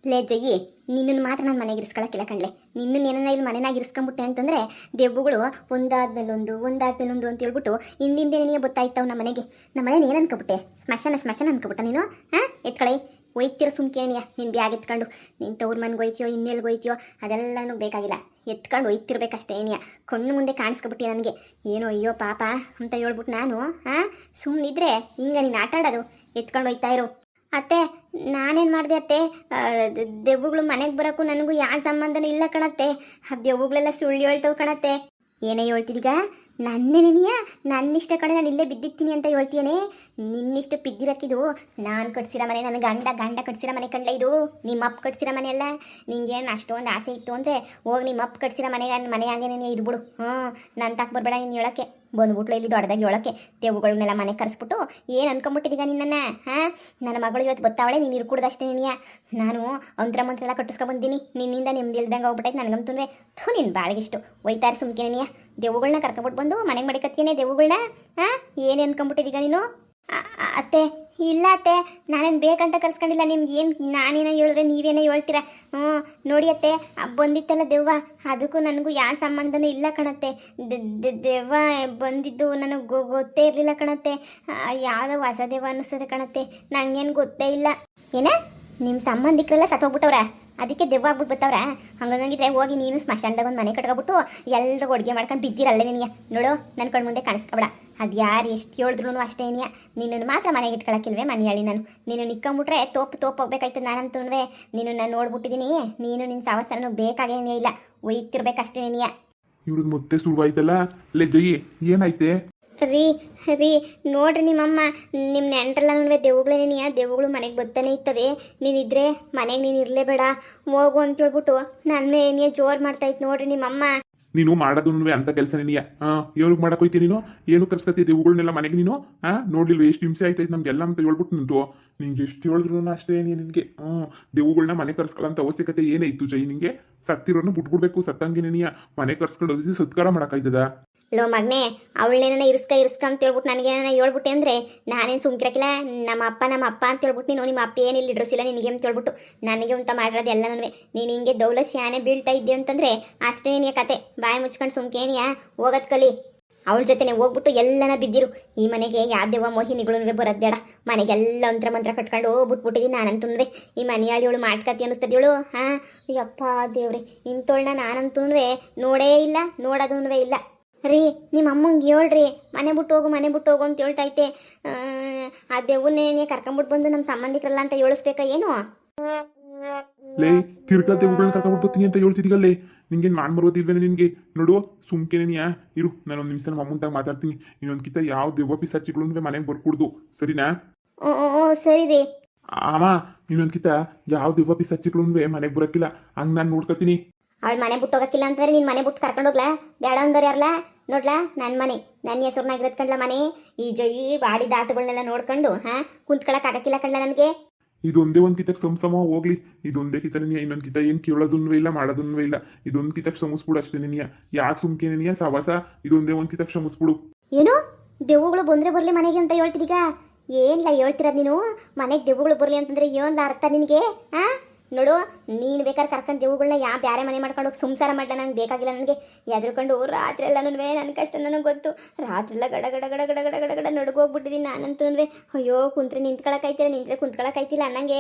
ಲೇ ಜಯ್ಯಿ, ನಿನ್ನನ್ನು ಮಾತ್ರ ನಾನು ಮನೆಗೆ ಇರಿಸ್ಕೊಳಕ್ಕಿಲ್ಲ ಕಣ್ಲೆ. ನಿನ್ನನ್ನು ಏನನ್ನ ಇಲ್ಲಿ ಮನೆನಾಗ ಇರಿಸ್ಕೊಂಬಿಟ್ಟೆ ಅಂತಂದರೆ ದೆವ್ವಗಳು ಒಂದಾದ್ಮೇಲೆ ಒಂದು ಅಂತ ಹೇಳ್ಬಿಟ್ಟು ಹಿಂದಿಂದೆ ನಿನಗೆ ಗೊತ್ತಾಯ್ತವು ನಮ್ಮ ಮನೆಗೆ. ನಮ್ಮ ಮನೇನ ಏನು ಅನ್ಕೊಬಿಟ್ಟೆ? ಸ್ಮಶಾನ ಅನ್ಕೊಬಿಟ್ಟ ನೀನು? ಹಾಂ, ಎತ್ಕಳೆ ಒಯ್ತಿರೋ ಸುಮ್ಕೇನಿಯ ನೀನು ಬ್ಯಾಗ್ ಎತ್ಕೊಂಡು ನೀನು ತವ್ರ ಮನೆಗೆ ಹೋಯ್ತೀಯೋ ಇನ್ನೆಲ್ಗೆ ಹೋಯ್ತೀಯೋ ಅದೆಲ್ಲನೂ ಬೇಕಾಗಿಲ್ಲ, ಎತ್ಕೊಂಡು ಒಯ್ತಿರ್ಬೇಕಷ್ಟೇ ಏನಿಯ. ಕಣ್ಣು ಮುಂದೆ ಕಾಣಿಸ್ಕೊಬಿಟ್ಟಿ ನನಗೆ. ಏನೋ ಅಯ್ಯೋ ಪಾಪ ಅಂತ ಹೇಳ್ಬಿಟ್ಟು ನಾನು ಸುಮ್ಮನಿದ್ರೆ ಹಿಂಗೆ ನೀನು ಆಟ ಆಡೋದು. ಎತ್ಕೊಂಡು ಹೋಯ್ತಾ ಇರು. ಅತ್ತೆ, ನಾನೇನು ಮಾಡಿದೆ ಅತ್ತೆ? ದೆವ್ವಗಳು ಮನೆಗೆ ಬರೋಕ್ಕೂ ನನಗೂ ಯಾವ ಸಂಬಂಧನೂ ಇಲ್ಲ ಕಣತ್ತೆ. ಆ ದೆವ್ವಗಳೆಲ್ಲ ಸುಳ್ಳು ಹೇಳ್ತವೆ ಕಣತ್ತೆ. ಏನೇ ಹೇಳ್ತಿದೀಗ? ನನ್ನೇನೆನಿಯ ನನ್ನಿಷ್ಟ ಕಡೆ ನಾನು ಇಲ್ಲೇ ಬಿದ್ದಿರ್ತೀನಿ ಅಂತ ಹೇಳ್ತೀಯನೇ? ನಿನ್ನಿಷ್ಟು ಬಿದ್ದಿರಕ್ಕಿದು ನಾನು ಕಟ್ಸಿರೋ ಮನೆ, ನನ್ನ ಗಂಡ ಕಟ್ಸಿರೋ ಮನೆ ಕಂಡ್ಲ ಇದು? ನಿಮ್ಮ ಅಪ್ಪ ಕಟ್ಸಿರೋ ಮನೆ ಅಲ್ಲ. ನಿಂಗೇನು ಅಷ್ಟೊಂದು ಆಸೆ ಇತ್ತು ಅಂದರೆ ಹೋಗಿ ನಿಮ್ಮ ಅಪ್ಪ ಕಟ್ಸಿರೋ ಮನೆ ಹಂಗೇನೇ ಇದು ಬಿಡು. ನಾನು ತಾಕ ಬರಬೇಡ ನೀನು ಹೇಳೋಕ್ಕೆ. ಬಂದ್ಬಿಟ್ಲು ಇಲ್ಲಿ ದೊಡ್ಡದಾಗಿ ಹೇಳೋಕ್ಕೆ. ದೇವುಗಳನ್ನೆಲ್ಲ ಮನೆ ಕರೆಸ್ಬಿಟ್ಟು ಏನು ಅನ್ಕೊಂಬಿಟ್ಟಿದೀಗ ನಿನ್ನನ್ನು? ನನ್ನ ಮಗಳು ಇವತ್ತು ಗೊತ್ತಾವಳೆ, ನೀನು ಇರ್ಕೂಡ್ದಷ್ಟೇ ನೀನಿಯ. ನಾನು ಮಂತ್ರ ಕಟ್ಟಿಸ್ಕೊಬಂದಿನಿ, ನಿನ್ನಿಂದ ನಿಮ್ದು ಇಲ್ದಂಗೆ ಹೋಗ್ಬಿಟ್ಟೈತೆ ನನಗಂತೂ. ನಿನ್ನ ಬಾಳಿಗಿಷ್ಟು ಒಯ್ತಾರೆ ಸುಮ್ಕೇನಿಯ. ದೇವುಗಳನ್ನ ಕರ್ಕೊಬಿಟ್ಟು ಬಂದು ಮನೆಗೆ ಮಡಿಕತ್ತೀನಿ ದೇವುಗಳನ್ನ. ಏನು ಅನ್ಕೊಂಬಿಟ್ಟಿದೀಗ ನೀನು? ಅತ್ತೆ ಇಲ್ಲ ಅತ್ತೆ, ನಾನೇನು ಬೇಕಂತ ಕರ್ಸ್ಕೊಂಡಿಲ್ಲ. ನಿಮ್ಗೆ ಏನು ನಾನೇನೋ ಹೇಳಿದ್ರೆ ನೀವೇನೋ ಹೇಳ್ತೀರಾ? ನೋಡಿ ಅತ್ತೆ, ಬಂದಿತ್ತಲ್ಲ ದೆವ್ವ, ಅದಕ್ಕೂ ನನಗೂ ಯಾವ ಸಂಬಂಧನೂ ಇಲ್ಲ ಕಣತ್ತೆ. ದೆವ್ವ ಬಂದಿದ್ದು ನನಗೆ ಗೊತ್ತೇ ಇರಲಿಲ್ಲ ಕಣತ್ತೆ. ಯಾವುದೋ ಹೊಸ ದೆವ್ವ ಅನ್ನಿಸ್ತದೆ ಕಣತ್ತೆ, ನನಗೇನು ಗೊತ್ತೇ ಇಲ್ಲ. ಏನ ನಿಮ್ಮ ಸಂಬಂಧಿಕರೆಲ್ಲ ಸತ್ತೋಗ್ಬಿಟ್ಟವ್ರ, ಅದಕ್ಕೆ ದೆವ್ವ ಆಗ್ಬಿಟ್ಟು ಬರ್ತಾವ್ರ? ಹಂಗಂಗಿದ್ರೆ ಹೋಗಿ ನೀನು ಸ್ಮಶಾನದಾಗ ಒಂದು ಮನೆ ಕಟ್ಕೊಬಿಟ್ಟು ಎಲ್ಲರೂ ಅಡುಗೆ ಮಾಡ್ಕೊಂಡು ಬಿದ್ದಿರಲ್ಲೇ ನೀನಿಯ. ನೋಡು, ನನ್ನ ಕಣ್ಣು ಮುಂದೆ ಕಾಣಿಸ್ಕೊಬೇಡ. ಅದು ಯಾರು ಎಷ್ಟು ಹೇಳಿದ್ರು ಅಷ್ಟೇ ಏನಿಯ. ನಿನ್ನನ್ನು ಮಾತ್ರ ಮನೆಗೆ ಇಟ್ಕೊಳಕ್ಕಿಲ್ವೇ ಮನೆ ಹೇಳಿ ನಾನು? ನೀನು ನಿಕ್ಕೊಂಬಿಟ್ರೆ ತೋಪ್ ಹೋಗ್ಬೇಕಾಯ್ತು ನಾನಂತೂ. ನೀನು ನಾನು ನೋಡ್ಬಿಟ್ಟಿದ್ದೀನಿ, ನೀನು ನಿನ್ನ ಸಾವಸ್ ನನಗೆ ಬೇಕಾಗೇನೇ ಇಲ್ಲ, ಒಯ್ತಿರ್ಬೇಕಷ್ಟೇ ನೀನಿಯ. ಇವ್ರದ್ದು ಮತ್ತೆ ಶುರುವಾಯ್ತಲ್ಲ. ಲೇ ಜಯಿ, ಏನಾಯ್ತೆ? ರೀ ನೋಡ್ರಿ, ನಿಮ್ಮಮ್ಮ ನಿಮ್ಮ ನೆಂಟ್ರೆಲ್ಲ ದೆವ್ವಗಳೇನೇನಿಯ, ದೆವ್ವಗಳು ಮನೆಗೆ ಬರ್ತಾನೆ ಇರ್ತವೆ. ನೀನಿದ್ರೆ ಮನೆಗೆ ನೀನು ಇರಲೇಬೇಡ, ಹೋಗು ಅಂತ ಹೇಳ್ಬಿಟ್ಟು ನನ್ನ ಮೇಲೆ ಜೋರು ಮಾಡ್ತಾಯಿತ್ತು ನೋಡ್ರಿ ನಿಮ್ಮಮ್ಮ. ನೀನು ಮಾಡೋದು ಅಂತ ಕೆಲಸ ನೀನಿಯ. ಏನಕ್ಕೆ ಮಾಡಕ್ ಹೋಯ್ತಿ ನೀನು? ಏನು ಕರ್ಸ್ಕತ್ತಿ ದೇವುಗಳನ್ನೆಲ್ಲ ಮನೆಗೆ ನೀನು? ನೋಡ್ಲಿಲ್ವ ಎಷ್ಟು ಹಿಂಸೆ ಆಯ್ತೈತೆ ನಮ್ಗೆಲ್ಲ ಅಂತ ಹೇಳ್ಬಿಟ್ಟು ನಿಂತು. ನಿಂಗೆ ಎಷ್ಟು ಹೇಳಿದ್ರು ಅಷ್ಟೇ ನಿನಗೆ. ದೇವುಗಳನ್ನ ಮನೆ ಕರ್ಸ್ಕೊಳ್ಳೋಂಥ ಅವಶ್ಯಕತೆ ಏನೇ ಇತ್ತು ಜೈ ನಿಂಗೆ? ಸತ್ತಿರೋನು ಬಿಟ್ಬಿಡ್ಬೇಕು, ಸತ್ತಂಗೆ ನೀನಿಯ ಮನೆ ಕರ್ಸ್ಕೊಂಡು ಓದಿಸಿ ಸತ್ಕಾರ ಮಾಡೋಕ್ಕಾಯ್ತದ? ಲೋ ಮಗನೇ, ಅವಳನ್ನೇನ ಇರಿಸ್ಕ ಅಂತ ಹೇಳ್ಬಿಟ್ಟು ನನಗೇನ ಹೇಳ್ಬಿಟ್ಟೆ ಅಂದರೆ ನಾನೇನು ಸುಮ್ಕಿರಕ್ಕಿಲ್ಲ. ನಮ್ಮ ಅಪ್ಪ ಅಂತ ಹೇಳ್ಬಿಟ್ಟು ನೀನು ನಿಮ್ಮ ಅಪ್ಪ ಏನಿಲ್ಲ ಇಡ್ರಸಿಲ್ಲ ನಿನಗೆ ಅಂತ ಹೇಳ್ಬಿಟ್ಟು ನನಗೆ ಅಂತ ಮಾಡಿರೋದು ಎಲ್ಲ ನನಗೆ. ನೀನು ಹಿಂಗೆ ದೌಲ ಶಾನೆ ಬೀಳ್ತಾ ಇದ್ದೆ ಅಂತಂದರೆ ಅಷ್ಟೇ ಏನಿಯ ಕತೆ. ಬಾಯಿ ಮುಚ್ಕೊಂಡು ಸುಮ್ಕೇನಿಯ ಹೋಗೋದು ಕಲಿ. ಅವಳ ಜೊತೆನೆ ಹೋಗ್ಬಿಟ್ಟು ಎಲ್ಲನ ಬಿದ್ದಿರು. ಈ ಮನೆಗೆ ಯಾವ್ದೇವ ಮೋಹಿನಿಗಳು ಬರೋದು ಬೇಡ. ಮನೆಗೆಲ್ಲ ಮಂತ್ರ ಕಟ್ಕೊಂಡು ಬಿಟ್ಬಿಟ್ಟಿದ್ದೀನಿ ನಾನಂತೂ. ಈ ಮನೆಯಾಳಿಯವಳು ಮಾಡ್ಕತಿ ಅನ್ನಿಸ್ತದೇವಳು. ಯಪ್ಪ ದೇವ್ರೆ, ಇಂಥವಳನ್ನ ನಾನಂತೂ ನೋಡೇ ಇಲ್ಲ, ನೋಡೋದೂ ಇಲ್ಲ. ರೀ, ನಿಮ್ಮ ಅಮ್ಮಂಗೆ ಹೇಳ್ರಿ ಮನೆ ಬಿಟ್ಟು ಹೋಗು ಅಂತ ಹೇಳ್ತೈತೆ. ಆ ದೆವ್ವನ್ನೇ ಕರ್ಕೊಂಬಿಟ್ಟು ಬಂದು ನಮ್ಮ ಸಂಬಂಧಿಕರಲ್ಲ ಅಂತ ಹೇಳಿಸ್ಬೇಕಾ ಏನು? ಲೇ, ತಿರ್ಗಾ ದೇವುಗಳನ್ನ ಕರ್ಕೊಂಡ್ಬಿಟ್ಟು ಬರ್ತೀನಿ ಅಂತ ಹೇಳ್ತಿದ್ದೀಗಲ್ಲೇ. ನಿಂಗೇನು ಮಾಡ್ ಬರೋದಿಲ್ವೇನೆ ನಿನಗೆ? ನೋಡು, ಸುಮ್ಕೆನೇನಿಯಾ ಇರು, ನಾನೊಂದು ನಿಮಿಷ ನಮ್ಮ ಅಮ್ಮಂತಾಗ ಮಾತಾಡ್ತೀನಿ. ಇನ್ನೊಂದ್ಕಿಂತ ಯಾವ ದೆವ್ವ ಪಿಸಾಚಿಗಳು ಮನೆಗೆ ಬರ್ಕೊಡ್ದು, ಸರಿನಾ? ಓ ಸರಿ ರೀ. ಆಮ, ಇನ್ನೊಂದ್ಕಿಂತ ಯಾವ ದೆವ್ವ ಪಿಸಾಚಿಗಳು ಮನೆಗೆ ಬರೋಕ್ಕಿಲ್ಲ, ಹಂಗೆ ನಾನು ನೋಡ್ಕೊತೀನಿ. ಅವಳು ಮನೆ ಬಿಟ್ಟು ಹೋಗಕ್ಕಿಲ್ಲ ಅಂತಂದ್ರೆ ನೀನು ಮನೆ ಬಿಟ್ಟು ಕರ್ಕೊಂಡು ಹೋಗ್ಲಾ? ಬೇಡ ಅಂದವ್ರು ಯಾರಲ್ಲ ನೋಡ್ಲಾ? ನನ್ನ ಮನೆ, ನನ್ನ ಹೆಸರುನಾಗಿರೋದು ಕಣ್ಲ ಮನೆ. ಈ ಬಾಡಿ ದಾಟುಗಳನ್ನೆಲ್ಲ ನೋಡ್ಕೊಂಡು ಕುಂತ್ಕೊಳಕ್ ಆಗಕ್ಕಿಲ್ಲ ಕಣ್ಲ ನನಗೆ. ಇದೊಂದೇ ಒಂದು ಕಿತಕ್ಕೆ ಸಮ ಹೋಗ್ಲಿ. ಇದೊಂದೇ ಕಿತ ನೀನಿಯ, ಇನ್ನೊಂದು ಕಿತ ಏನು ಕೇಳೋದನ್ನೂ ಇಲ್ಲ ಮಾಡೋದನ್ನೂ ಇಲ್ಲ. ಇದೊಂದು ಕಿತಕ್ಕೆ ಶ್ರಮಿಸ್ಬಿಡು ಅಷ್ಟೇ ನೀನಿಯ. ಯಾಕೆ ಸುಮ್ಕೆ ನೀನಿಯ ಸವಾಸ? ಇದೊಂದೇ ಒಂದು ಕಿತಕ್ಕೆ ಶ್ರಮಿಸ್ಬಿಡು. ಏನು ದೆವ್ವಗಳು ಬಂದ್ರೆ ಬರಲಿ ಮನೆಗೆ ಅಂತ ಹೇಳ್ತಿದೀಗ? ಏನಿಲ್ಲ ಹೇಳ್ತಿರೋದು ನೀನು? ಮನೆಗೆ ದೆವ್ವಗಳು ಬರಲಿ ಅಂತಂದ್ರೆ ಏನಿಲ್ಲ ಅರ್ಥ ನಿನಗೆ? ನೋಡು, ನೀನು ಬೇಕಾದ್ರೆ ಕರ್ಕೊಂಡು ದೆವ್ವಗಳನ್ನ ಬೇರೆ ಮನೆ ಮಾಡ್ಕೊಂಡು ಹೋಗಿ ಸಂಸಾರ ಮಾಡಲ, ನಂಗೆ ಬೇಕಾಗಿಲ್ಲ. ನನಗೆ ಎದ್ರುಕೊಂಡು ರಾತ್ರಿ ಎಲ್ಲನೂ ನನ್ನ ಕಷ್ಟ ನನಗೆ ಗೊತ್ತು. ರಾತ್ರಿ ಎಲ್ಲ ಗಡ ನಡುಗೋಗ್ಬಿಟ್ಟಿದ್ದೀನಿ ನಾನಂತೂ. ಅಯ್ಯೋ, ಕುಂತ್ರೆ ನಿಂತ್ರೆ ಕುಂತ್ಕೊಳಕ್ಕಾಯ್ತಿಲ್ಲ ಅನ್ನಂಗೆ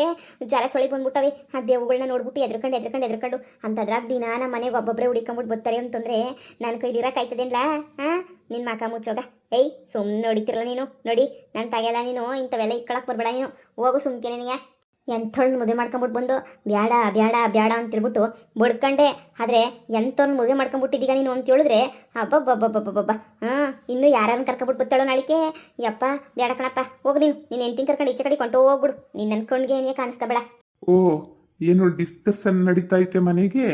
ಜಲ ಸೊಳಿ ಬಂದ್ಬಿಟ್ಟವೆ. ಆ ದೆವ್ವಗಳನ್ನ ನೋಡ್ಬಿಟ್ಟು ಎದ್ರುಕೊಂಡು ಅಂತದ್ರಾಗ ದಿನ ನಮ್ಮ ಮನೆಗೆ ಒಬ್ಬೊಬ್ಬರೇ ಹುಡಿಕೊಂಬಿಟ್ಟು ಬರ್ತಾರೆ ಅಂತಂದರೆ ನನ್ನ ಕೈಲಿರೋಕ್ಕಾಯ್ತದೇನ್ಲ? ನಿನ್ನ ಮಕ ಮುಚ್ಚೋಗ. ಏಯ್, ಸುಮ್ಮನೆ ನೋಡಿತಿರಲ್ಲ ನೀನು. ನೋಡಿ, ನಾನು ತಗೆಲ್ಲ ನೀನು ಇಂಥವೆಲ್ಲ ಇಕ್ಕೊಳಕ್ಕೆ ಬರಬೇಡ ನೀನು. ಹೋಗು ಸುಮ್ಕೆನೆಯ. ಎಂಥವ್ಳನ್ನ ಮದುವೆ ಮಾಡ್ಕೊಂಬಿಟ್ಟು ಬಂದು ಬ್ಯಾಡ ಅಂತೇಳ್ಬಿಟ್ಟು ಬಡ್ಕಂಡೆ. ಆದರೆ ಎಂಥವ್ರನ್ನ ಮದುವೆ ಮಾಡ್ಕೊಂಬಿಟ್ಟಿದ್ದೀಗ ನೀನು ಅಂತ ಹೇಳಿದ್ರೆ ಅಬ್ಬಬ್ಬಬ್ಬಬ್ಬಬ್ಬ. ಇನ್ನೂ ಯಾರನ್ನ ಕರ್ಕೊಂಬಿಟ್ಟು ಬತ್ತಾಳೋ ನಾಳಿಕೆ. ಯಪ್ಪ ಬೇಡ ಕಣಪ್ಪ, ಹೋಗು ನೀನು ಹೆಂಡ್ತಿನ ಕರ್ಕೊಂಡು ಈಚೆ ಕಡೆ ಕೊಂಟು ಹೋಗ್ಬಿಡು. ನೀನು ನನ್ನ ಕಣ್ಣಿಗೆ ಏನೇ ಕಾಣಿಸ್ಕೋಬೇಡ. ಓ, ಏನು ಡಿಸ್ಕಷನ್ ನಡೀತಾ ಮನೆಗೆ?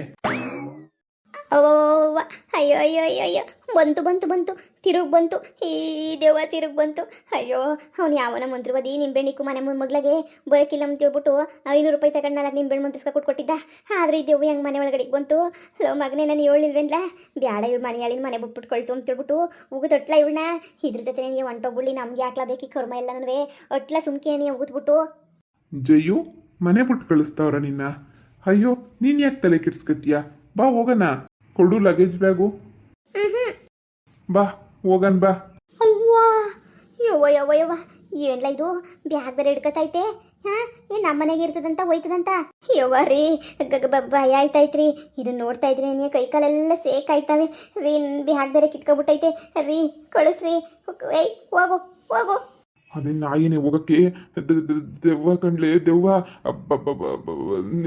ಅವ್ವ, ಅಯ್ಯೋ ಬಂತು ತಿರುಗಿ ಬಂತು. ಈ ದೇವ ತಿರುಗಿ ಬಂತು. ಅಯ್ಯೋ, ಅವ್ನು ಯಾವನ ಮಂತ್ರವಾದಿ ನಿಂಬೆಣ್ಣಿಕ್ಕು ಮನೆ ಮಗ್ಳಿಗೆ ಬರೋಕಿಲ್ಲ ಅಂತ ಹೇಳ್ಬಿಟ್ಟು 500 ರೂಪಾಯಿ ತಗೊಂಡು 4 ನಿಂಬೆಣ್ಣು ಮಂತ್ರಿಸ್ಕ ಕೊಟ್ಟಿದ್ದ. ಆದರೆ ಈ ದೇವು ಹೆಂಗೆ ಮನೆ ಒಳಗಡೆಗೆ ಬಂತು? ಮಗನೇ, ನಾನು ಹೇಳಿಲ್ವೇನ್ಲ ಬ್ಯಾಡ ಇವ್ಳು ಮನೆಯಾಳಿನ ಮನೆ ಬಿಟ್ಬಿಟ್ಟು ಕಳ್ಸು ಅಂತ ಹೇಳ್ಬಿಟ್ಟು ಉಗಿದೊಟ್ಲ ಇವಳನ್ನ. ಇದ್ರ ಜೊತೆ ನೀವು ಹೊಂಟೋಗ್ಬಿಡ್ಲಿ, ನಮ್ಗೆ ಯಾಕ್ಲಾಬೇಕು ಕರ್ಮ ಎಲ್ಲ ನನವೇ. ಒಟ್ಲ ಸುಮ್ಕೆ ನೀವು ಉಗಿದ್ಬಿಟ್ಟು. ಜಯ್ಯು, ಮನೆ ಬಿಟ್ಟು ಕಳಿಸ್ತಾವ್ರ ನಿನ್ನ? ಅಯ್ಯೋ ನೀನ್ ಯಾಕೆ ತಲೆ ಕೆಡ್ಸ್ಕತ್ತೀಯ? ಬಾ ಹೋಗಣ. ಕೊಡು ಲಗೇಜ್ ಬ್ಯಾಗು. ಬಾ ಹೋಗನ್ ಬಾ. ಅವ್ವಾ ಯವ್ವ ಯವ್ವ ಯವ್ವ ಏನ್ಲ ಇದು ಬ್ಯಾಗ್ ಬೇರೆ ಹಿಡ್ಕತೈತೆ. ಹಾ ಏನ್ ನಮ್ಮನೆಗೆ ಇರ್ತದಂತ ಹೋಯ್ತದಂತ. ಯವ್ವ ರೀ ಭಯ ಆಯ್ತಾಯ್ತ್ರಿ. ಇದನ್ನ ನೋಡ್ತಾ ಇದ್ರಿ ನೀ ಕೈ ಕಾಲೆಲ್ಲ ಸೇಕ್ ಆಯ್ತಾವೆ ರೀ. ಬ್ಯಾಗ್ ಬೇರೆ ಕಿತ್ಕೊಬಿಟ್ಟೈತೆ ರೀ. ಕಳಿಸ್ರಿ. ಏಯ್ ಹೋಗು ಹೋಗು. ಅದೇ ನಾಯಿನೇ ಹೋಗಕ್ಕೆ. ದೆವ್ವ ಕಣ್ಲೆ ದೆವ್ವ.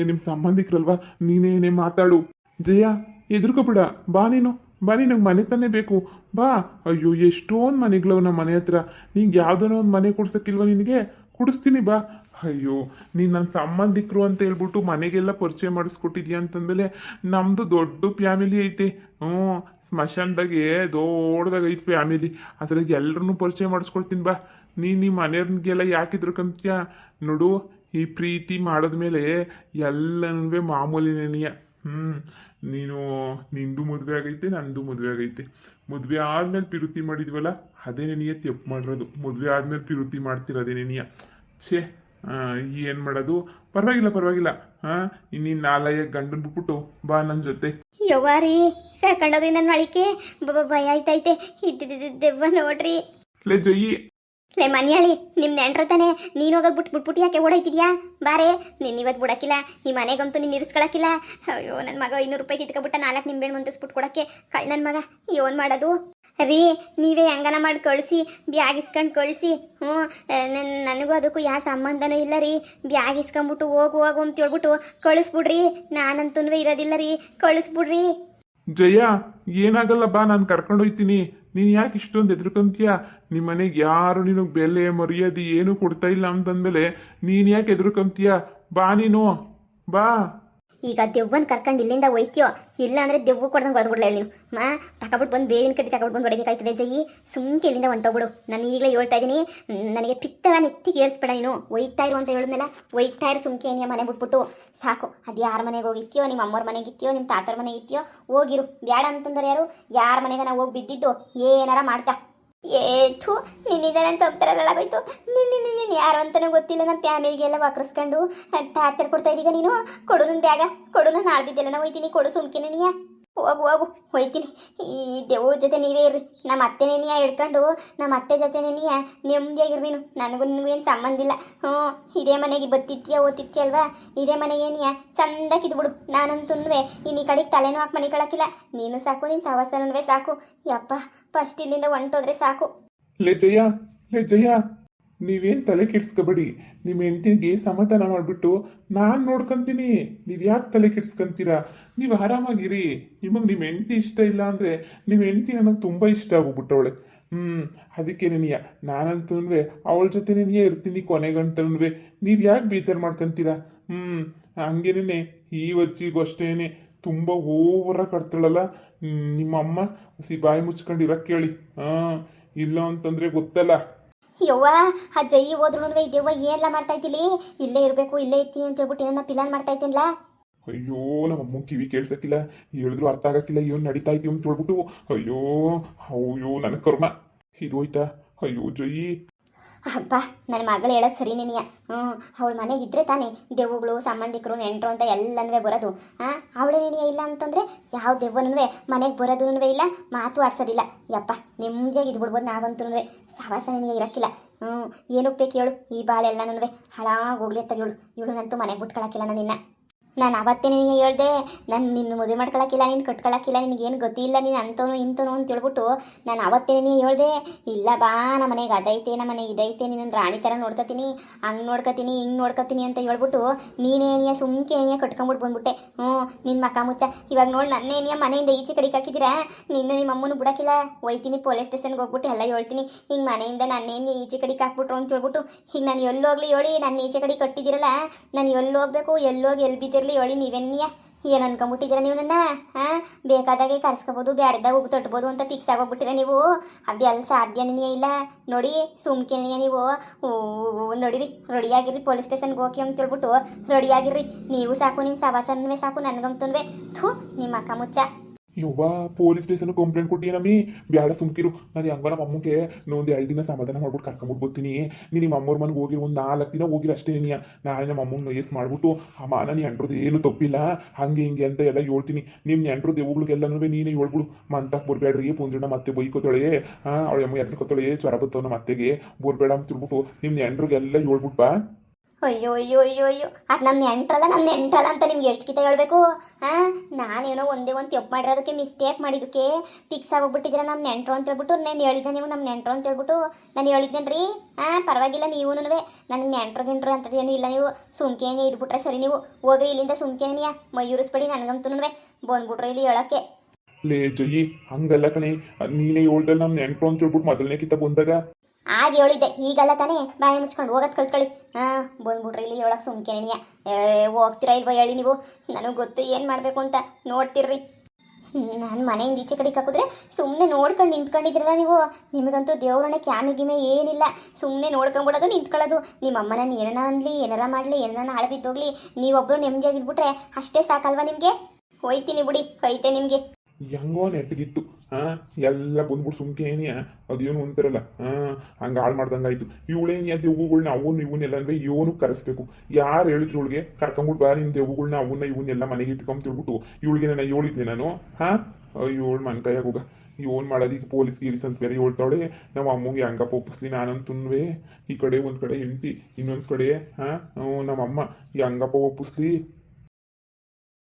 ನಿಮ್ ಸಂಬಂಧಿಕರಲ್ವಾ, ನೀನೇನೇ ಮಾತಾಡು. ಜಯ ಎದುರ್ಕೊಬಿಡ. ಬಾ ನೀನು ಬಾ, ನಿನಗೆ ಮನೆ ತಾನೇ ಬೇಕು. ಬಾ. ಅಯ್ಯೋ ಎಷ್ಟೊಂದು ಮನೆಗಳವ ನಮ್ಮ ಮನೆ ಹತ್ರ. ನಿಂಗೆ ಯಾವ್ದಾನ ಒಂದು ಮನೆ ಕೊಡ್ಸಕ್ಕಿಲ್ವ? ನಿನಗೆ ಕೊಡಿಸ್ತೀನಿ ಬಾ. ಅಯ್ಯೋ ನೀನು ನನ್ನ ಸಂಬಂಧಿಕರು ಅಂತ ಹೇಳ್ಬಿಟ್ಟು ಮನೆಗೆಲ್ಲ ಪರಿಚಯ ಮಾಡಿಸ್ಕೊಟ್ಟಿದ್ಯಾ ಅಂತಂದಮೇಲೆ ನಮ್ಮದು ದೊಡ್ಡ ಫ್ಯಾಮಿಲಿ ಐತೆ. ಸ್ಮಶಾನದಾಗೆ ದೊಡ್ಡದಾಗ ಐತೆ ಫ್ಯಾಮಿಲಿ. ಅದ್ರಾಗ ಎಲ್ಲರನ್ನೂ ಪರಿಚಯ ಮಾಡಿಸ್ಕೊಡ್ತೀನಿ ಬಾ. ನೀನು ನಿಮ್ಮ ಮನೆಯವ್ರಿಗೆಲ್ಲ ಯಾಕಿದ್ರಕಂತ್ಯ ನೋಡು. ಈ ಪ್ರೀತಿ ಮಾಡಿದ್ಮೇಲೆ ಎಲ್ಲನೂ ಮಾಮೂಲಿನೇನಿಯ. ನೀನು ನಿಂದು ಮದುವೆ ಆಗೈತೆ, ನಂದು ಮದುವೆ ಆಗೈತೆ. ಮದುವೆ ಆದ್ಮೇಲೆ ಪಿರುತಿ ಮಾಡಿದ್ವಲ್ಲ ಅದೇ ನೆನೆಯ ತೆಪ್ಪು ಮಾಡಿರೋದು. ಮದುವೆ ಆದ್ಮೇಲೆ ಪಿರುತಿ ಮಾಡ್ತಿರೋದೇ ನೆನೆಯ. ಛೇ ಏನು ಮಾಡೋದು? ಪರವಾಗಿಲ್ಲ ಪರವಾಗಿಲ್ಲ. ಇನ್ನೀನು ನಾಲಯ್ಯ ಗಂಡನ್ ಬಿಟ್ಬಿಟ್ಟು ಬಾ ನನ್ನ ಜೊತೆ. ಯವ್ವ ರೀ ಕರ್ಕೊಂಡೋಗ್ರಿ ನನ್ನ ಒಳಿಕೆ. ಭಯ ಆಯ್ತೈತೆ. ದೆವ್ವ ನೋಡ್ರಿ. ಲೇ ಜಯಿ. ಲೇ ಮನ್ಯಾಳಿ ನಿಮ್ಮ ನೆಂಟ್ರು ತಾನೆ. ನೀನು ಹೋಗೋದು ಬಿಟ್ಬಿಟ್ಟು ಯಾಕೆ ಓಡಾಯ್ತಿದ್ಯಾ? ಬಾರೆ ನಿನ್ನ ಇವತ್ತು ಬಿಡಕ್ಕಿಲ್ಲ. ಈ ಮನೆಗಂತೂ ನೀನು ಇರಿಸ್ಕೊಳಕ್ಕಿಲ್ಲ. ಅಯ್ಯೋ ನನ್ನ ಮಗ 200 ರೂಪಾಯಿ ಕಿತ್ಕೊಬಿಟ್ಟ 4 ನಿಂಬೆಹಣ್ಣು ಮುಂದಿಸ್ಬಿಟ್ಟು ಕೊಡಕ್ಕೆ. ಕಳ್ಳನ ಮಗ ಏನು ಮಾಡೋದು ರೀ? ನೀವೇ ಹೆಂಗನ ಮಾಡಿ ಕಳಿಸಿ, ಬ್ಯಾಗ್ ಇಸ್ಕೊಂಡು ಕಳಿಸಿ. ನನಗೂ ಅದಕ್ಕೂ ಯಾವ ಸಂಬಂಧನೂ ಇಲ್ಲ ರೀ. ಬ್ಯಾಗ್ ಇಸ್ಕೊಂಬಿಟ್ಟು ಹೋಗು ಹೋಗು ಅಂತ ಹೇಳ್ಬಿಟ್ಟು ಕಳಿಸ್ಬಿಡ್ರಿ. ನಾನಂತೂ ಇರೋದಿಲ್ಲ ರೀ. ಕಳಿಸ್ಬಿಡ್ರಿ. ಜಯ ಏನಾಗಲ್ಲ ಬಾ, ನಾನು ಕರ್ಕೊಂಡೋಯ್ತೀನಿ. ನೀನು ಯಾಕೆ ಇಷ್ಟೊಂದು ಎದುರ್ಕೊಂತೀಯ? ನಿಮ್ಮ ಮನೆಗೆ ಯಾರು ನಿನಗೆ ಬೆಲೆ ಮರ್ಯಾದೆ ಏನೂ ಕೊಡ್ತಾ ಇಲ್ಲ ಅಂತಂದಮೇಲೆ ನೀನು ಯಾಕೆ ಎದುರ್ಕೊಂತೀಯ? ಬಾ ನೀನು ಬಾ. ಈಗ ದೆವ್ವನ್ ಕರ್ಕೊಂಡು ಇಲ್ಲಿಂದ ಹೋಯ್ತೀಯೋ ಇಲ್ಲ ಅಂದರೆ ದೆವ್ವ ಕೊಡ್ದಂಗೆ ಹೊಡೆದ್ಬಿಡ್ಲ ನೀನು. ತಗೊಬಿಟ್ಟು ಬಂದು ಬೇವಿನ ಕಡ್ಡಿ ತಗೊಬಿಟ್ಟು ಬಂದು ಹೊಡಿಬೇಕಾಯ್ತದೆ ಜಯಿ. ಸುಮ್ಕೆ ಇಲ್ಲಿಂದ ಹೊಂಟೋಗ್ಬಿಡು. ನಾನು ಈಗಲೇ ಹೇಳ್ತಾ ಇದ್ದೀನಿ, ನನಗೆ ಪಿತ್ತವ ನೆತ್ತಿಗೆ ಏರಿಸ್ಬೇಡ ನೀನು. ಒಯ್ತಾ ಇರು ಅಂತ ಹೇಳಿದ್ಮೇಲೆ ಒಯ್ತಾ ಇರು. ಸುಮ್ಕೆ ಏನಿಯ ಮನೆ ಬಿಟ್ಬಿಟ್ಟು ಸಾಕು. ಅದು ಯಾರ ಮನೆಗೆ ಹೋಗಿತ್ತೀಯೋ, ನಿಮ್ಮ ಅಮ್ಮವ್ರ ಮನೆಗೆ ಇತ್ತೀಯೋ, ನಿಮ್ಮ ತಾತರ ಮನೆಗೆ ಇತ್ತೀಯೋ ಹೋಗಿರು. ಬೇಡ ಅಂತಂದ್ರೆ ಯಾರು ಯಾರ ಮನೆಗೆ ನಾವು ಹೋಗಿ ಬಿದ್ದಿದ್ದು ಏನಾರ ಮಾಡ್ತಾ. ಏತು ನಿನ್ನಿಂದ ನನ್ನ ಸಂಸಾರಗಳಾಗೋಯ್ತು. ನಿನ್ನ ಯಾರು ಅಂತಲೂ ಗೊತ್ತಿಲ್ಲ. ನಮ್ಮ ಫ್ಯಾಮಿಲಿಗೆಲ್ಲ ವಕ್ರಿಸ್ಕೊಂಡು ಟಾರ್ಚರ್ ಕೊಡ್ತಾ ಇದ್ದೀಗ ನೀನು. ಕೊಡು ನನ್ನ ಬ್ಯಾಗ, ಕೊಡು. ನಾನು ಹಾಳು ಬಿದ್ದೆಲ್ಲ ನಾವು ಹೋಯ್ತೀನಿ. ಕೊಡು ಸುಮ್ಕಿನ ನೀಯ. ಹೋಗು ಹೋಗು ಹೋಯ್ತೀನಿ. ಈ ದೇವ್ರ ಜೊತೆ ನೀವೇ ಇರ್ರಿ. ನಮ್ಮ ಅತ್ತೆನೇ ನೀಯ ಹಿಡ್ಕೊಂಡು ನಮ್ಮ ಅತ್ತೆ ಜೊತೆನೇ ನೀಯ ನೆಮ್ಮದಿಯಾಗಿರ್ರಿ ನೀನು. ನನಗೂ ನಿನಗೂ ಏನು ಸಂಬಂಧ ಇಲ್ಲ. ಇದೇ ಮನೆಗೆ ಬತ್ತಿತ್ತೀಯ ಓದ್ತಿತ್ತೀಯ ಅಲ್ವಾ? ಇದೇ ಮನೆಗೆ ನೀಯ ಚಂದಾಗಿದ್ಬಿಡು. ನಾನಂತೂ ಇನ್ನು ಈ ಕಡೆಗೆ ತಲೆನೂ ಹಾಕಿ ಮನೆ ಕಳಕಿಲ್ಲ. ನೀನು ಸಾಕು, ನೀನು ಸಹವಾಸನೂ ಸಾಕು. ಯಪ್ಪ ಫಸ್ಟ್ ಇಲ್ಲಿಂದ ಹೊಂಟೋದ್ರೆ ಸಾಕು. ಲೇ ಜಯ, ಲೇ ಜಯ, ನೀವೇನು ತಲೆ ಕೆಡ್ಸ್ಕೊಬೇಡಿ. ನಿಮ್ಮ ಹೆಂಡತಿಗೆ ಸಮಾಧಾನ ಮಾಡಿಬಿಟ್ಟು ನಾನು ನೋಡ್ಕೊಂತೀನಿ. ನೀವು ಯಾಕೆ ತಲೆ ಕೆಡ್ಸ್ಕೊಂತೀರಾ? ನೀವು ಆರಾಮಾಗಿರಿ. ನಿಮಗೆ ನಿಮ್ಮ ಹೆಂಡತಿ ಇಷ್ಟ ಇಲ್ಲ ಅಂದರೆ ನಿಮ್ಮ ಹೆಂಡತಿ ನನಗೆ ತುಂಬ ಇಷ್ಟ ಆಗೋಗ್ಬಿಟ್ಟವಳೆ. ಅದಕ್ಕೆ ನೆನೆಯ ನಾನಂತೂ ಅವಳ ಜೊತೆ ನೆನೆಯೇ ಇರ್ತೀನಿ ಕೊನೆಗಂಟನೂ. ನೀವು ಯಾಕೆ ಬೇಜಾರು ಮಾಡ್ಕೊತೀರಾ? ಹಂಗೇನೆ ಈ ವಜ್ಜಿಗೂ ಅಷ್ಟೇನೆ ತುಂಬ ಓವರಾಗಿ ಕಟ್ತಾಳಲ್ಲ ನಿಮ್ಮಮ್ಮ. ಬಾಯಿ ಮುಚ್ಕೊಂಡು ಇರಕ್ಕೆ ಹೇಳಿ. ಇಲ್ಲ ಅಂತಂದರೆ ಗೊತ್ತಲ್ಲ. ಯವ್ವ ಆ ಜೈ ಹೋದ್ರು ಈ ದೆವ್ವ ಏನೆಲ್ಲ ಮಾಡ್ತಾ ಇದ್ದಿಲ್ಲಿ? ಇಲ್ಲೇ ಇರಬೇಕು, ಇಲ್ಲೇ ಇತ್ತೀನಿ ಅಂತ ಹೇಳ್ಬಿಟ್ಟು ಏನನ್ನ ಪ್ಲಾನ್ ಮಾಡ್ತಾ ಇದ್ದೀನಲ್ಲ. ಅಯ್ಯೋ ನಮ್ಮಮ್ಮ ಕಿವಿ ಕೇಳ್ಸಕ್ಕಿಲ್ಲ, ಹೇಳಿದ್ರು ಅರ್ಥ ಆಗಕ್ಕಿಲ್ಲ. ಏನು ನಡೀತಾ ಇದ್ದೀವಿ ಅಂತ ಹೇಳ್ಬಿಟ್ಟು ಅಯ್ಯೋ ಅಯ್ಯೋ ನನ್ನ ಕರ್ಮ ಇದು ಹೋಯ್ತಾ. ಅಯ್ಯೋ ಜಯಿ. ಹಬ್ಬ ನನ್ನ ಮಗಳು ಹೇಳೋದು ಸರಿ ನೀನಿಯ. ಅವಳ ಮನೆಗೆ ಇದ್ರೆ ತಾನೇ ದೆವ್ವಗಳು ಸಂಬಂಧಿಕರು ನೆಂಟರು ಅಂತ ಎಲ್ಲನೂ ಬರೋದು. ಅವಳೇ ನೀನಿಯ ಇಲ್ಲ ಅಂತಂದರೆ ಯಾವ ದೆವ್ವನೂ ಮನೆಗೆ ಬರೋದೂ ಇಲ್ಲ, ಮಾತು ಆಡ್ಸೋದಿಲ್ಲ. ಯಪ್ಪ ನೆಮ್ಮದಿಯಾಗಿ ಇದ್ಬಿಡ್ಬೋದು. ನಾವಂತೂ ಸಹವಾಸ ನೀನಿಯ ಇರೋಕ್ಕಿಲ್ಲ. ಏನಕ್ಕೆ ಬೇಕು ಹೇಳು? ಈ ಬಾಳೆಲ್ಲನೂ ಹಾಳಾಗಿ ಹೋಗ್ಲಿ ಅಂತ ಹೇಳು. ಇವಳನ್ನಂತೂ ಮನೆಗೆ ಬಿಟ್ಕೊಳಕ್ಕಿಲ್ಲ ನಾನಿನ್ನ. ನಾನು ಅವತ್ತೇ ನೀನು ಹೇಳ್ದೆ, ನಾನು ನಿನ್ನ ಮದುವೆ ಮಾಡ್ಕೊಳಕ್ಕಿಲ್ಲ, ನೀನು ಕಟ್ಕೊಳಕ್ಕಿಲ್ಲ, ನಿನಗೇನು ಗೊತ್ತಿಲ್ಲ, ನೀನು ಅಂತವನು ಇಂತವನು ಅಂತ ಹೇಳ್ಬಿಟ್ಟು ನಾನು ಅವತ್ತೇ ನೀನು ಹೇಳ್ದೆ. ಇಲ್ಲ ಬಾ ನಮ್ಮ ಮನೆಗೆ ಅದೈತೆ, ನಮ್ಮ ಮನೆಗೆ ಇದೈತೆ, ನೀನು ರಾಣಿ ಥರ ನೋಡ್ಕೊತೀನಿ, ಹಂಗೆ ನೋಡ್ಕೊತೀನಿ, ಹಿಂಗೆ ನೋಡ್ಕೊತೀನಿ ಅಂತ ಹೇಳ್ಬಿಟ್ಟು ನೀನೇನಿಯ ಸುಮ್ಕೇನಿಯ ಕಟ್ಕೊಂಬಿಟ್ಟು ಬಂದ್ಬಿಟ್ಟೆ. ನಿನ್ನ ಮಕ್ಕ ಮುಚ್ಚ. ಇವಾಗ ನೋಡಿ ನನ್ನೇನಿಯ ಮನೆಯಿಂದ ಈಚೆ ಕಡೆಗೆ ಹಾಕಿದ್ದೀರಾ? ನಿನ್ನ ನಿಮ್ಮ ಅಮ್ಮನೂ ಬಿಡೋಕ್ಕಿಲ್ಲ. ಹೋಯ್ತೀನಿ ಪೊಲೀಸ್ ಸ್ಟೇಷನ್ಗೆ ಹೋಗ್ಬಿಟ್ಟು ಎಲ್ಲ ಹೇಳ್ತೀನಿ. ಹಿಂಗೆ ಮನೆಯಿಂದ ನನ್ನೇನು ಈಚೆ ಕಡೆಗೆ ಹಾಕ್ಬಿಟ್ರು ಅಂತ ಹೇಳ್ಬಿಟ್ಟು. ಈಗ ನಾನು ಎಲ್ಲೋಗ್ಲಿ ಹೇಳಿ, ನನ್ನ ಈಚೆ ಕಡೆಗೆ ಕಟ್ಟಿದ್ದೀರಲ್ಲ, ನಾನು ಎಲ್ಲಿ ಹೋಗ್ಬೇಕು, ಎಲ್ಲೋಗಿ ಎಲ್ಲಿ ಬಿದ್ದಿರಲಿ ಹೇಳಿ. ನೀವೆನ್ನಿಯ ಏನು ಅನ್ಕೊಂಬಿಟ್ಟಿದ್ದೀರಾ ನೀವು? ನನ್ನ ಬೇಕಾದಾಗೆ ಕರ್ಸ್ಕೋಬೋದು, ಬ್ಯಾಡ್ದಾಗ ಹೋಗಿ ತಟ್ಬೋದು ಅಂತ ಫಿಕ್ಸ್ ಆಗೋಗ್ಬಿಟ್ಟಿರ ನೀವು. ಅದೆಲ್ಲ ಸಾಧ್ಯನೇ ಇಲ್ಲ. ನೋಡಿ ಸುಮ್ಕೆನೆಯ ನೀವು. ನೋಡಿರಿ ರೆಡಿಯಾಗಿರ್ರಿ, ಪೊಲೀಸ್ ಸ್ಟೇಷನ್ಗೆ ಹೋಗಿ ಅಂತ ಹೇಳ್ಬಿಟ್ಟು ರೆಡಿಯಾಗಿರ್ರಿ. ನೀವು ಸಾಕು, ನಿಮ್ಮ ಸವಾಸನೂ ಸಾಕು, ನನಗಂತೂ ಥೂ ನಿಮ್ಮ ಅಕ್ಕ ಮುಚ್ಚ. ಯವ್ವ ಪೊಲೀಸ್ ಸ್ಟೇಷನ್ ಕಂಪ್ಲೇಂಟ್ ಕೊಟ್ಟಿನಮ್ಮಿ ಬ್ಯಾಡ ಸುಮ್ಕಿರು ನಾನು ಹೆಂಗ ನಮ್ಮ ಅಮ್ಮಗೆ ಒಂದು 2 ದಿನ ಸಮಾಧಾನ ಮಾಡ್ಬಿಟ್ಟು ಕರ್ಕೊಂಬಿಟ್ಟು ಬರ್ತೀನಿ ನೀನು ನಿಮ್ಮ ಅಮ್ಮವ್ರ ಮನೆಗೆ ಹೋಗಿ ಒಂದು 4 ದಿನ ಹೋಗಿರ ಅಷ್ಟೇ ನೀ ನಾಳೆ ನಮ್ಮ ಅಮ್ಮನ ನೋಯಸ್ ಮಾಡ್ಬಿಟ್ಟು ಅಮ್ಮ ನಾನು ಎಂಟ್ರದ್ದು ಏನು ತಪ್ಪಿಲ್ಲ ಹಂಗೆ ಹಿಂಗೆ ಅಂತ ಎಲ್ಲ ಹೇಳ್ತೀನಿ ನಿಮ್ಮ ಎಂಟ್ರು ದೇವುಗಳಿಗೆಲ್ಲನೂ ನೀನೇ ಹೇಳ್ಬಿಡು ಮಂತಕ್ಕೆ ಬರ್ಬೇಡ್ರಿ ಪುಂಜಣ್ಣ ಮತ್ತೆ ಬೈಕೋತಾಳೆ ಅವಳ ಅಮ್ಮ ಎದ್ಕೋತಾಳೆ ಜ್ವರ ಬರ್ತವನ ಮತ್ತೆಗೆ ಬರ್ಬೇಡ ಅಂತ ತಿಳ್ಬಿಟ್ಟು ನಿಮ್ಮ ಎಂಟ್ರಿಗೆಲ್ಲ ಹೇಳ್ಬಿಟ್ಟು ಬಾ ಅಯ್ಯೋ ಅಯ್ಯೋ ಅಯ್ಯೋ ಅಯ್ಯೋ ಅದು ನಮ್ಮ ನೆಂಟ್ರಲ್ಲ ಅಂತ ನಿಮ್ಗೆ ಎಷ್ಟು ಕಿತ ಹೇಳ್ಬೇಕು ನಾನೇನೋ ಒಂದೇ ಒಂದು ತಪ್ಪು ಮಾಡಿರೋದಕ್ಕೆ ಮಿಸ್ಟೇಕ್ ಮಾಡಿದ್ದಕ್ಕೆ ಫಿಕ್ಸ್ ಆಗೋಗ್ಬಿಟ್ಟಿದ್ದೀರ ನಮ್ಮ ನೆಂಟ್ರು ಅಂತ ಹೇಳ್ಬಿಟ್ಟು ನಾನು ಹೇಳಿದ್ದೆ ನೀವು ನಮ್ಮ ನೆಂಟ್ರು ಅಂತ ಹೇಳ್ಬಿಟ್ಟು ನಾನು ಹೇಳಿದ್ದೇನೆ ರೀ ಪರವಾಗಿಲ್ಲ ನೀವು ನನಗೆ ನೆಂಟ್ರು ಅಂತದೇನು ಇಲ್ಲ ನೀವು ಸುಮ್ಕೇನೆ ಇದ್ಬಿಟ್ರೆ ಸರಿ ನೀವು ಹೋಗ್ರಿ ಇಲ್ಲಿಂದ ಸುಮ್ಕೇನೆಯ ಮಯೂರಿಸ್ಬೇಡಿ ನನಗಂತೂ ಬಂದ್ಬಿಟ್ರೆ ಇಲ್ಲಿ ಹೇಳೋಕ್ಕೆ ಲೇ ಜಯಿ ಹಂಗಲ್ಲ ಕಣೆ ನೀನೇ ಹೇಳ್ದಲ್ಲ ನಮ್ಮ ನೆಂಟ್ರು ಅಂತ ಹೇಳ್ಬಿಟ್ಟು ಮೊದಲನೇ ಕಿತ್ತ ಬಂದಾಗ ಆಗ ಹೇಳಿದ್ದೆ ಈಗಲ್ಲ ತಾನೇ ಬಾಯಿ ಮುಚ್ಕೊಂಡು ಹೋಗೋದು ಕಲ್ತ್ಕೊಳ್ಳಿ ಬಂದ್ಬಿಟ್ರಿ ಇಲ್ಲಿ ಹೇಳಕ್ಕೆ ಸುಮ್ಕೇನೆಯ ಹೋಗ್ತೀರಾ ಇಲ್ವ ಹೇಳಿ ನೀವು ನನಗೆ ಗೊತ್ತು ಏನು ಮಾಡಬೇಕು ಅಂತ ನೋಡ್ತಿರ್ರಿ ನಾನು ಮನೆಯಿಂದ ಈಚೆ ಕಡೆಗೆ ಹಾಕಿದ್ರೆ ಸುಮ್ಮನೆ ನೋಡ್ಕೊಂಡು ನಿಂತ್ಕೊಂಡಿದ್ರಲ್ಲ ನೀವು ನಿಮಗಂತೂ ದೇವ್ರನ್ನ ಕ್ಯಾಮೆ ಗಿಮೆ ಏನಿಲ್ಲ ಸುಮ್ಮನೆ ನೋಡ್ಕೊಂಬಿಡೋದು ನಿಂತ್ಕೊಳ್ಳೋದು ನಿಮ್ಮ ಅಮ್ಮನ ಏನಾರ ಅನ್ಲಿ ಏನಾರ ಮಾಡಲಿ ಏನಾರ ಹಾಳು ಬಿದ್ದೋಗ್ಲಿ ನೀವೊಬ್ಬರು ನೆಮ್ಮದಿಯಾಗಿದ್ಬಿಟ್ರೆ ಅಷ್ಟೇ ಸಾಕಲ್ವಾ ನಿಮಗೆ ಹೋಯ್ತೀನಿ ಬಿಡಿ ಐತೆ ನಿಮಗೆ ಹೆಂಗೋ ನೆಟ್ಟಗಿತ್ತು ಎಲ್ಲ ಬಂದ್ಬಿಟ್ಟು ಸುಮ್ಕೇನಿಯ ಅದೇನು ಅಂತಾರಲ್ಲ ಹಂಗೆ ಹಾಳು ಮಾಡ್ದಂಗಾಯ್ತು ಇವಳೇನಿಯ ದೆವ್ವಗಳನ್ನ ಅವನ್ನ ಇವನ್ನೆಲ್ಲವೇ ಇವನು ಕರೆಸ್ಬೇಕು ಯಾರು ಹೇಳಿದ್ರು ಇವಳಿಗೆ ಕರ್ಕೊಂಬಿಟ್ಟು ಬಾ ನಿಮ್ಮ ದೆವ್ವಗಳನ್ನ ಇವನ್ನೆಲ್ಲ ಮನೆಗೆ ಇಟ್ಕೊಂಬಿಟ್ಟು ಇವಳಿಗೆ ನಾನು ಹೇಳಿದ್ನೆ ನಾನು ಇವಳು ಮನ್ ಕೈಯಾಗ ಹೋಗ ಇವನ್ ಮಾಡೋದೀಗ ಪೊಲೀಸ್ ಗೀರಿಸ್ ಅಂತ ಬೇರೆ ಹೇಳ್ತಾಳೆ ನಾವು ಅಮ್ಮಗೆ ಹಂಗಪ್ಪ ಒಪ್ಪಿಸ್ಲಿ ನಾನಂತುನ್ವೆ ಈ ಕಡೆ ಒಂದು ಕಡೆ ಹೆಂಡತಿ ಇನ್ನೊಂದು ಕಡೆ ನಮ್ಮ ಅಮ್ಮ ಈ ಹಂಗಪ್ಪ ಒಪ್ಪಿಸ್ಲಿ